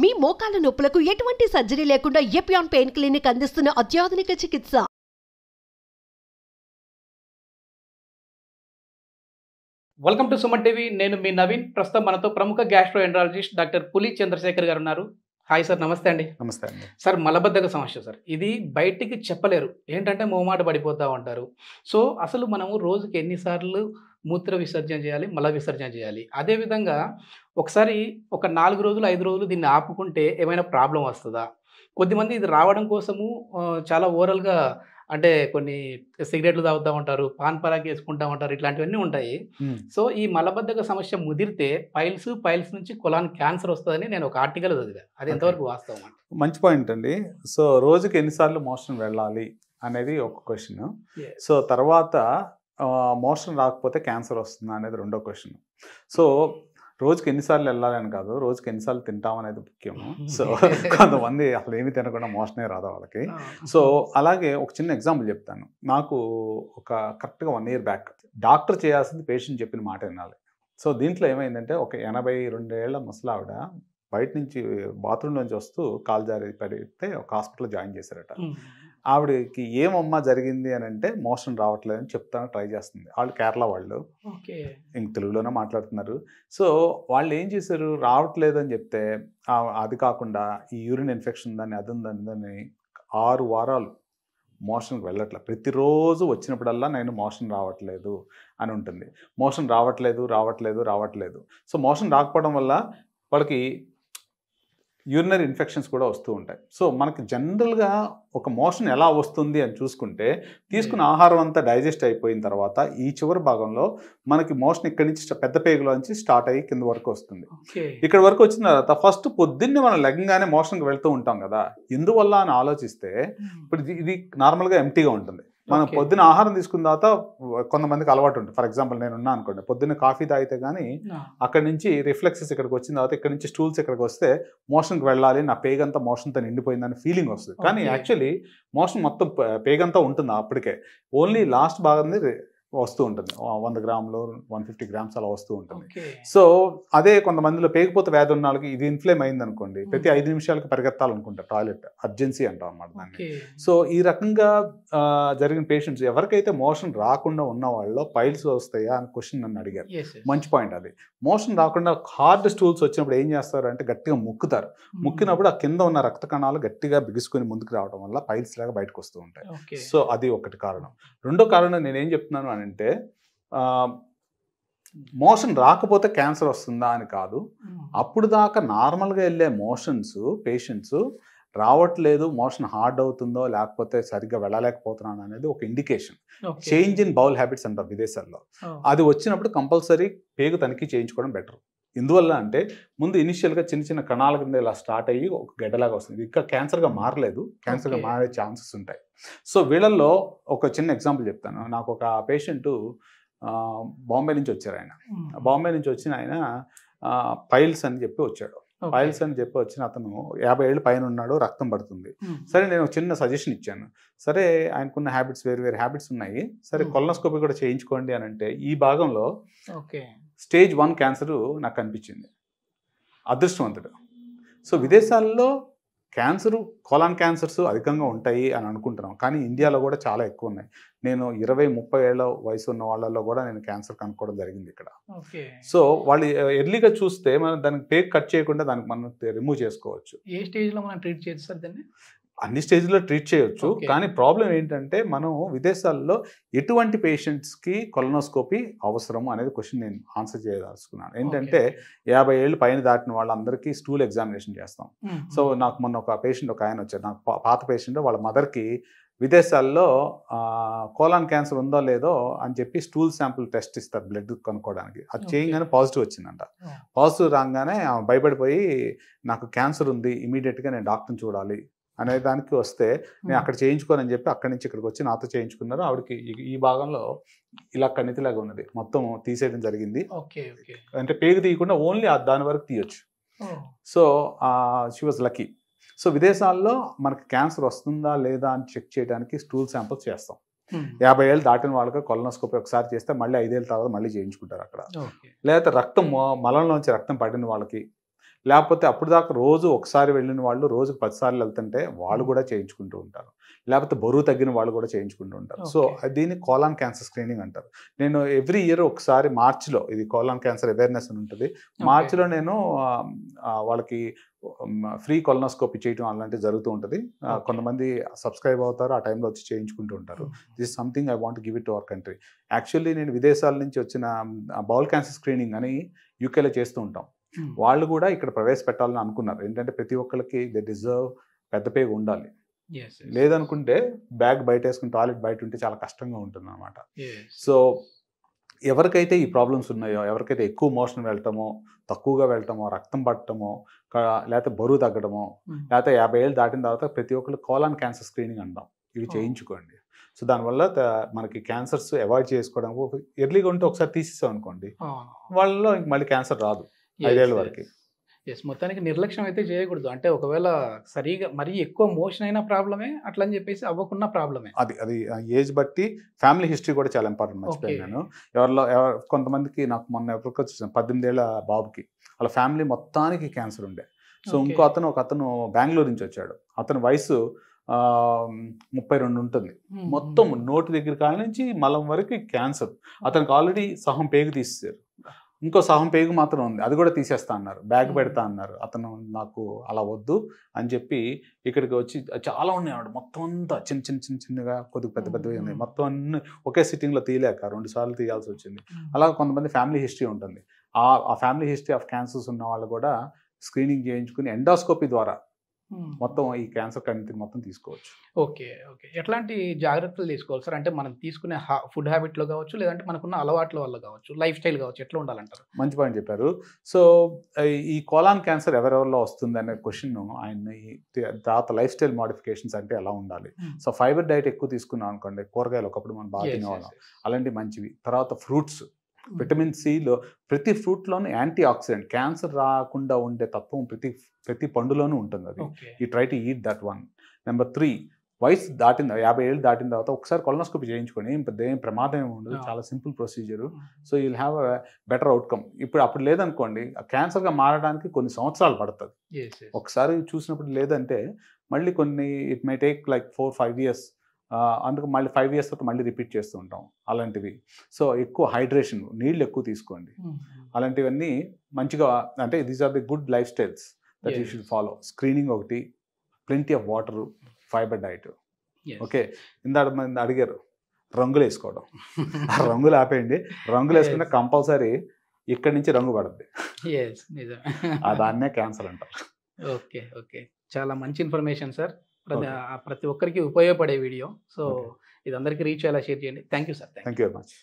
మీ మోకాల నొప్పులకు ఎటువంటి సర్జరీ లేకుండా ఎపియాన్ పెయిన్ క్లినిక్ అందిస్తున్న అత్యాధునిక చికిత్స. Welcome to Suman TV. నేను మీ నవీన్. ప్రస్తుతం మనతో ప్రముఖ గ్యాస్ట్రోఎంట్రాలజిస్ట్ డాక్టర్ పులి చంద్రశేఖర్ గారు ఉన్నారు. హాయ్ సార్, నమస్తే అండి. నమస్తే అండి. సార్, మలబద్ధక సమస్య సార్, ఇది బయటికి చెప్పలేరు, ఏంటంటే మొహమాట పడిపోతూ ఉంటారు. సో అసలు మనము రోజుకి ఎన్నిసార్లు మూత్ర విసర్జన చేయాలి, మల విసర్జన చేయాలి? అదేవిధంగా ఒకసారి ఒక 4 రోజులు 5 రోజులు దీన్ని ఆపుకుంటే ఏమైనా ప్రాబ్లం వస్తుందా? కొద్దిమంది ఇది రావడం కోసము చాలా ఓరల్గా అంటే కొన్ని సిగరెట్లు తాగుతూ ఉంటారు, పాన్ పరాకి వేసుకుంటూ ఉంటారు, ఇట్లాంటివన్నీ ఉంటాయి. సో ఈ మలబద్ధక సమస్య ముదిరితే పైల్స్ నుంచి కొలాన్ క్యాన్సర్ వస్తుందని నేను ఒక ఆర్టికల్ చదివా. అది ఎంతవరకు వాస్తవం అండి? మంచి పాయింట్ అండి. సో రోజుకి ఎన్నిసార్లు మోషన్ వెళ్ళాలి అనేది ఒక క్వశ్చన్. సో తర్వాత మోషన్ రాకపోతే క్యాన్సర్ వస్తుందా అనేది రెండో క్వశ్చన్. సో రోజుకి ఎన్నిసార్లు వెళ్ళాలని కాదు, రోజుకి ఎన్నిసార్లు తింటాం అనేది ముఖ్యము. సో కొంతమంది అసలు ఏమి తినకుండా మోషనే రాదు వాళ్ళకి. సో అలాగే ఒక చిన్న ఎగ్జాంపుల్ చెప్తాను. నాకు ఒక కరెక్ట్గా 1 year బ్యాక్ డాక్టర్ చేయాల్సింది పేషెంట్ చెప్పిన మాట వినాలి. సో దీంట్లో ఏమైందంటే ఒక 82 ఏళ్ల ముసలావిడ బయట నుంచి బాత్రూమ్ నుంచి వస్తూ కాలు జారి పడితే ఒక హాస్పిటల్లో జాయిన్ చేశారట. ఆవిడకి ఏమమ్మా జరిగింది అని అంటే మోషన్ రావట్లేదని చెప్తాను ట్రై చేస్తుంది. వాళ్ళు కేరళ వాళ్ళు, ఇంక తెలుగులోనే మాట్లాడుతున్నారు. సో వాళ్ళు ఏం చేశారు, రావట్లేదు అని చెప్తే అది కాకుండా ఈ యూరిన్ ఇన్ఫెక్షన్ దాన్ని అది ఉందని 6 వారాలు మోషన్కి వెళ్ళట్లేదు. ప్రతిరోజు వచ్చినప్పుడల్లా నేను మోషన్ రావట్లేదు అని ఉంటుంది. మోషన్ రావట్లేదు. సో మోషన్ రాకపోవడం వల్ల వాళ్ళకి యూరినరీ ఇన్ఫెక్షన్స్ కూడా వస్తూ ఉంటాయి. సో మనకి జనరల్గా ఒక మోషన్ ఎలా వస్తుంది అని చూసుకుంటే, తీసుకున్న ఆహారం అంతా డైజెస్ట్ అయిపోయిన తర్వాత ఈ చివరి భాగంలో మనకి మోషన్ ఇక్కడి నుంచి పెద్ద పేగులో నుంచి స్టార్ట్ అయ్యి కింద వరకు వస్తుంది. ఇక్కడ వరకు వచ్చిన తర్వాత ఫస్ట్ పొద్దున్నే మనం లెగ్గానే మోషన్కి వెళ్తూ ఉంటాం కదా, ఎందువల్ల అని ఆలోచిస్తే ఇప్పుడు ఇది నార్మల్గా ఎంటీగా ఉంటుంది. మనం పొద్దున ఆహారం తీసుకున్న తర్వాత కొంతమందికి అలవాటు ఉంటుంది. ఫర్ ఎగ్జాంపుల్ నేను ఉన్నా అనుకోండి, పొద్దున్న కాఫీ తాగితే కానీ అక్కడి నుంచి రిఫ్లెక్సెస్ ఇక్కడికి వచ్చిన తర్వాత ఇక్కడ నుంచి స్టూల్స్ ఇక్కడికి వస్తే మోషన్కి వెళ్ళాలి, నా పేగంతా మోషన్తో నిండిపోయిందని ఫీలింగ్ వస్తుంది. కానీ యాక్చువల్లీ మోషన్ మొత్తం పేగంతా ఉంటుంది అప్పటికే, ఓన్లీ లాస్ట్ భాగం వస్తూ ఉంటుంది. 100 గ్రాములు 150 గ్రామ్స్ అలా వస్తూ ఉంటుంది. సో అదే కొంతమందిలో పేగిపోతే వ్యాధి ఉన్న వాళ్ళకి ఇది ఇన్ఫ్లేమ్ అయింది అనుకోండి, ప్రతి 5 నిమిషాలకు పరిగెత్తాలనుకుంటారు, టాయిలెట్ అర్జెన్సీ అంటాం అన్నమాట దాన్ని. సో ఈ రకంగా జరిగిన పేషెంట్స్ ఎవరికైతే మోషన్ రాకుండా ఉన్న వాళ్ళలో పైల్స్ వస్తాయా అని క్వశ్చన్ నన్ను అడిగారు. మంచి పాయింట్ అది. మోషన్ రాకుండా హార్డ్ స్టూల్స్ వచ్చినప్పుడు ఏం చేస్తారు అంటే గట్టిగా ముక్కుతారు. ముక్కినప్పుడు ఆ కింద ఉన్న రక్త కణాలు గట్టిగా బిగుసుకొని ముందుకు రావడం వల్ల పైల్స్ లాగా బయటకు వస్తూ ఉంటాయి. సో అది ఒకటి కారణం. రెండో కారణం నేనేం చెప్తున్నాను అని అంటే, మోషన్ రాకపోతే క్యాన్సర్ వస్తుందా అని కాదు, అప్పుడు దాకా నార్మల్గా వెళ్ళే మోషన్స్ పేషెంట్స్ రావట్లేదు, మోషన్ హార్డ్ అవుతుందో లేకపోతే సరిగ్గా వెళ్ళలేకపోతున్నాను అనేది ఒక indication. Change in bowl habits అంటారు విదేశాల్లో. అది వచ్చినప్పుడు కంపల్సరీ పేగు తనిఖీ చేయించుకోవడం బెటర్. ఎందువల్ల అంటే ముందు ఇనిషియల్గా చిన్న చిన్న కణాల కింద ఇలా స్టార్ట్ అయ్యి ఒక గడ్డలాగా వస్తుంది. ఇంకా క్యాన్సర్గా మారలేదు, క్యాన్సర్గా మారే ఛాన్సెస్ ఉంటాయి. సో వీళ్ళల్లో ఒక చిన్న ఎగ్జాంపుల్ చెప్తాను. నాకు ఒక పేషెంట్ బాంబే నుంచి వచ్చారు. బాంబే నుంచి వచ్చిన ఆయన పైల్స్ అని చెప్పి వచ్చాడు. పైల్స్ అని చెప్పి వచ్చిన అతను 50 ఏళ్ళు పైన ఉన్నాడు, రక్తం పడుతుంది. సరే నేను చిన్న సజెషన్ ఇచ్చాను. సరే ఆయనకున్న హ్యాబిట్స్ వేరు హ్యాబిట్స్ ఉన్నాయి, సరే కొలనోస్కోపీ కూడా చేయించుకోండి అని అంటే ఈ భాగంలో స్టేజ్ 1 క్యాన్సర్ నాకు కనిపించింది. అదృష్టవంతుడు. సో విదేశాల్లో క్యాన్సరు, కొలాన్ క్యాన్సర్స్ అధికంగా ఉంటాయి అని అనుకుంటున్నాం, కానీ ఇండియాలో కూడా చాలా ఎక్కువ ఉన్నాయి. నేను 20-30 ఏళ్ళ వయసు ఉన్న వాళ్ళల్లో కూడా నేను క్యాన్సర్ కనుక్కోవడం జరిగింది ఇక్కడ. సో వాళ్ళు ఎర్లీగా చూస్తే మనం దానికి పేక్ కట్ చేయకుండా దానికి మనం రిమూవ్ చేసుకోవచ్చు. ఏ స్టేజ్లో మనం ట్రీట్ చేయొచ్చు సార్ దాన్ని? అన్ని స్టేజ్లో ట్రీట్ చేయొచ్చు. కానీ ప్రాబ్లం ఏంటంటే మనం విదేశాల్లో ఎటువంటి పేషెంట్స్కి కొలనోస్కోపీ అవసరము అనేది క్వశ్చన్ నేను ఆన్సర్ చేయదలుచుకున్నాను. ఏంటంటే 50 ఏళ్ళు పైన దాటిన వాళ్ళందరికీ స్టూల్ ఎగ్జామినేషన్ చేస్తాం. సో నాకు మొన్న ఒక పేషెంట్ ఒక ఆయన వచ్చారు, నాకు పాత పేషెంట్, వాళ్ళ మదర్కి విదేశాల్లో కోలాన్ క్యాన్సర్ ఉందో లేదో అని చెప్పి స్టూల్ శాంపుల్ టెస్ట్ ఇస్తారు బ్లడ్ కనుక్కోవడానికి. అది చేయగానే పాజిటివ్ వచ్చిందంట. పాజిటివ్ రాగానే భయపడిపోయి నాకు క్యాన్సర్ ఉంది, ఇమీడియట్గా నేను డాక్టర్ని చూడాలి అనే దానికి వస్తే నేను అక్కడ చేయించుకోనని చెప్పి అక్కడి నుంచి ఇక్కడికి వచ్చి నాతో చేయించుకున్నారు. ఆవిడకి ఈ భాగంలో ఇలా కణితిలాగా ఉన్నది, మొత్తం తీసేయడం జరిగింది. అంటే పేగు తీయకుండా ఓన్లీ దాని వరకు తీయొచ్చు. So she was lucky. So విదేశాల్లో మనకి క్యాన్సర్ వస్తుందా లేదా అని చెక్ చేయడానికి స్టూల్ శాంపుల్స్ చేస్తాం. 50 ఏళ్ళు దాటిన వాళ్ళకి కొలనోస్కోపీ ఒకసారి చేస్తే మళ్ళీ 5 ఏళ్ళ తర్వాత మళ్ళీ చేయించుకుంటారు అక్కడ. లేకపోతే రక్తం మలంలోంచి రక్తం పడిన వాళ్ళకి, లేకపోతే అప్పుడు దాకా రోజు ఒకసారి వెళ్ళిన వాళ్ళు రోజుకు 10 సార్లు వెళ్తుంటే వాళ్ళు కూడా చేయించుకుంటూ ఉంటారు. లేకపోతే బరువు తగ్గిన వాళ్ళు కూడా చేయించుకుంటూ ఉంటారు. సో దీన్ని కోలాన్ క్యాన్సర్ స్క్రీనింగ్ అంటారు. నేను ఎవ్రీ ఇయర్ ఒకసారి మార్చిలో, ఇది కోలాన్ క్యాన్సర్ అవేర్నెస్ అని ఉంటుంది, మార్చిలో నేను వాళ్ళకి ఫ్రీ కొలనోస్కోపీ చేయడం అలాంటివి జరుగుతూ ఉంటుంది. కొంతమంది సబ్స్క్రైబ్ అవుతారు, ఆ టైంలో వచ్చి చేయించుకుంటూ ఉంటారు. This something I want give it to our country. Actually నేను విదేశాల నుంచి వచ్చిన బౌల్ క్యాన్సర్ స్క్రీనింగ్ అని యూకేలో చేస్తూ ఉంటాం. వాళ్ళు కూడా ఇక్కడ ప్రవేశపెట్టాలని అనుకున్నారు. ఏంటంటే ప్రతి ఒక్కరికి దే డిజర్వ్ పెద్ద పేగు ఉండాలి. లేదనుకుంటే బ్యాగ్ బయట వేసుకుని టాయిలెట్ బయట ఉంటే చాలా కష్టంగా ఉంటుంది అనమాట. సో ఎవరికైతే ఈ ప్రాబ్లమ్స్ ఉన్నాయో, ఎవరికైతే ఎక్కువ మోషన్ వెళ్ళటమో, తక్కువగా వెళ్ళటమో, రక్తం పట్టడమో, లేకపోతే బరువు తగ్గడమో, లేకపోతే 50 ఏళ్ళు దాటిన తర్వాత ప్రతి ఒక్కరు కోలాన్ క్యాన్సర్ స్క్రీనింగ్ అంటాం. ఇవి చేయించుకోండి. సో దానివల్ల మనకి క్యాన్సర్స్ అవాయిడ్ చేసుకోవడానికి, ఎర్లీగా ఉంటే ఒకసారి తీసేసాం అనుకోండి, వాళ్ళలో ఇంక మళ్ళీ క్యాన్సర్ రాదు 5 ఏళ్ళ వరకు. మొత్తానికి నిర్లక్ష్యం అయితే చేయకూడదు. అంటే ఒకవేళ సరిగా మరీ ఎక్కువ మోషన్ అయిన ప్రాబ్లమే, అట్లా అని చెప్పేసి అవ్వకున్న ప్రాబ్లమే. అది ఏజ్ బట్టి ఫ్యామిలీ హిస్టరీ కూడా చాలా ఇంపార్టెంట్. మర్చిపోయాను నేను. కొంతమందికి, నాకు మొన్న ఎవరికి వచ్చేసాను 18 ఏళ్ళ బాబుకి, వాళ్ళ ఫ్యామిలీ మొత్తానికి క్యాన్సర్ ఉండే. సో ఒక అతను బెంగళూరు నుంచి వచ్చాడు. అతని వయసు 32 ఉంటుంది. మొత్తం నోటి దగ్గర కాడ నుంచి మలం వరకు క్యాన్సర్. అతనికి ఆల్రెడీ సహం పేగు తీసేశారు, ఇంకో సహం పేగు మాత్రం ఉంది, అది కూడా తీసేస్తా అన్నారు, బ్యాగ్ పెడతా అన్నారు. అతను నాకు అలా వద్దు అని చెప్పి ఇక్కడికి వచ్చి, చాలా ఉన్నాడు మొత్తం అంతా చిన్నగా, కొద్దిగా పెద్దగా ఉన్నాయి మొత్తం అన్ని ఒకే సిట్టింగ్లో తీయలేక 2 సార్లు తీయాల్సి వచ్చింది. అలా కొంతమంది ఫ్యామిలీ హిస్టరీ ఉంటుంది. ఆ ఫ్యామిలీ హిస్టరీ ఆఫ్ క్యాన్సర్స్ ఉన్న వాళ్ళు కూడా స్క్రీనింగ్ చేయించుకుని ఎండోస్కోపీ ద్వారా మొత్తం ఈ క్యాన్సర్ కంటిని మొత్తం తీసుకోవచ్చు. ఓకే. ఎట్లాంటి జాగ్రత్తలు తీసుకోవాలి సార్? అంటే మనం తీసుకునే ఫుడ్ హ్యాబిట్లో కావచ్చు, లేదంటే మనకున్న అలవాట్ల వల్ల కావచ్చు, లైఫ్ స్టైల్ కావచ్చు, ఎట్లా ఉండాలంటారు? మంచి పాయింట్ చెప్పారు. సో ఈ కోలాన్ క్యాన్సర్ ఎవరెవరిలో వస్తుంది అనే క్వశ్చన్ ఆయన తర్వాత లైఫ్ స్టైల్ మోడిఫికేషన్స్ అంటే ఎలా ఉండాలి. సో ఫైబర్ డైట్ ఎక్కువ తీసుకున్నాం అనుకోండి, కూరగాయలు ఒకప్పుడు మనం బాగా తినేవాళ్ళం, అలాంటివి మంచివి. తర్వాత ఫ్రూట్స్, విటమిన్ సిలో ప్రతి ఫ్రూట్లోనూ యాంటీ ఆక్సిడెంట్, క్యాన్సర్ రాకుండా ఉండే తత్వం ప్రతి పండులోనూ ఉంటుంది. అది ఈ try to eat that one. Number 3, వయసు దాటిన 50 ఏళ్ళు దాటిన తర్వాత ఒకసారి కొలనోస్కోపీ చేయించుకొని ఏం ప్రమాదం ఏమి ఉండదు, చాలా simple procedure. So you'll have a better outcome. అప్పుడు లేదనుకోండి, క్యాన్సర్గా మారడానికి కొన్ని సంవత్సరాలు పడుతుంది. ఒకసారి చూసినప్పుడు లేదంటే మళ్ళీ it my take like 4-5 years. అందుకు మళ్ళీ 5 ఇయర్స్ తర్వాత మళ్ళీ రిపీట్ చేస్తూ ఉంటాం అలాంటివి. సో ఎక్కువ హైడ్రేషన్, నీళ్ళు ఎక్కువ తీసుకోండి. అలాంటివన్నీ మంచిగా, అంటే these are the good life styles that you should follow. Screening ఒకటి, plenty of water, fibre diet. Okay. ఇందాక మంది అడిగారు రంగులు వేసుకోవడం. ఆ రంగులు ఆపేయండి. రంగులు వేసుకుంటే కంపల్సరీ ఇక్కడి నుంచి రంగు పడుతుంది. దాన్నే క్యాన్సర్ అంటారు. ఓకే. చాలా మంచి ఇన్ఫర్మేషన్ సార్. ప్రతి ఒక్కరికి ఉపయోగపడే వీడియో. సో ఇది అందరికీ రీచ్ అయ్యేలా షేర్ చేయండి. Thank you sir. Thank you very much.